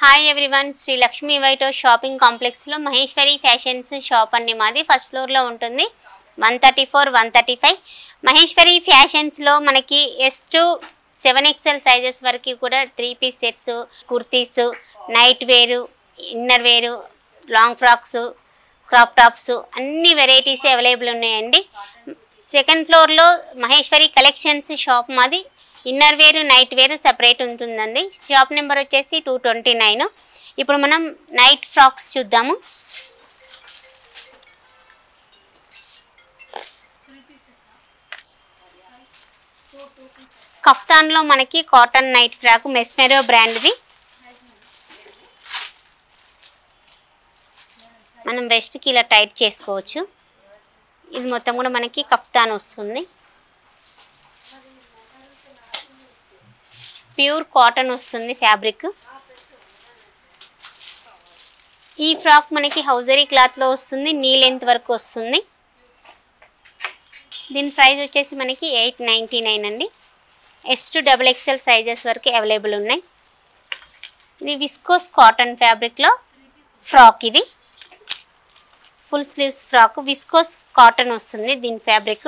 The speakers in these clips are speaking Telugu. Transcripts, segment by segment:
హాయ్ ఎవ్రీవన్, శ్రీ లక్ష్మీ వైటో షాపింగ్ కాంప్లెక్స్లో మహేశ్వరి ఫ్యాషన్స్ షాప్ అండి. మాది ఫస్ట్ ఫ్లోర్లో ఉంటుంది. 134, 135 మహేశ్వరి ఫ్యాషన్స్లో మనకి ఎస్ టు 7XL సైజెస్ వరకు కూడా 3 పీస్ సెట్స్, కుర్తీస్, నైట్ వేరు, ఇన్నర్ వేరు, లాంగ్ ఫ్రాక్స్, క్రాప్ టాప్స్ అన్ని వెరైటీస్ అవైలబుల్ ఉన్నాయండి. సెకండ్ ఫ్లోర్లో మహేశ్వరి కలెక్షన్స్ షాప్ మాది. ఇన్నర్ వేరు, నైట్ వేరు సపరేట్ ఉంటుందండి. షాప్ నెంబర్ వచ్చేసి 229. ఇప్పుడు మనం నైట్ ఫ్రాక్స్ చూద్దాము. కఫ్తాన్లో మనకి కాటన్ నైట్ ఫ్రాక్ మెస్మెరో బ్రాండ్ది. మనం వెస్ట్కి ఇలా టైట్ చేసుకోవచ్చు. ఇది మొత్తం కూడా మనకి కఫ్తాన్ వస్తుంది. ప్యూర్ కాటన్ వస్తుంది ఫ్యాబ్రిక్. ఈ ఫ్రాక్ మనకి హౌజరీ క్లాత్లో వస్తుంది. నీ లెంత్ వరకు వస్తుంది. దీని ప్రైస్ వచ్చేసి మనకి 899 అండి. ఎస్ టు XXL సైజెస్ వరకు అవైలబుల్ ఉన్నాయి. ఇది విస్కోస్ కాటన్ ఫ్యాబ్రిక్లో ఫ్రాక్. ఇది full sleeves frock, viscose cotton వస్తుంది దీని fabric.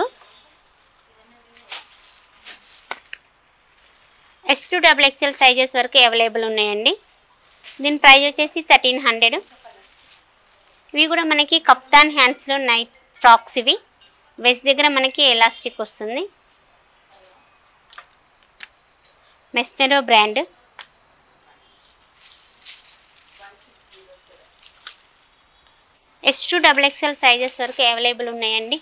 S to XXL sizes వరకు అవైలబుల్ ఉన్నాయండి. దీని ప్రైస్ వచ్చేసి 1300. ఇవి కూడా మనకి కప్తాన్ హ్యాండ్స్లో నైట్ ఫ్రాక్స్. ఇవి వెస్ట్ దగ్గర మనకి ఎలాస్టిక్ వస్తుంది. Mesmero brand. S to XXL sizes వరకు అవైలబుల్ ఉన్నాయండి.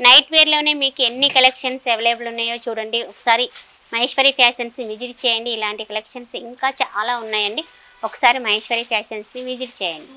నైట్ వేర్లోనే మీకు ఎన్ని కలెక్షన్స్ అవైలబుల్ ఉన్నాయో చూడండి. ఒకసారి మహేశ్వరి ఫ్యాషన్స్ని విజిట్ చేయండి. ఇలాంటి కలెక్షన్స్ ఇంకా చాలా ఉన్నాయండి. ఒకసారి మహేశ్వరి ఫ్యాషన్స్ని విజిట్ చేయండి.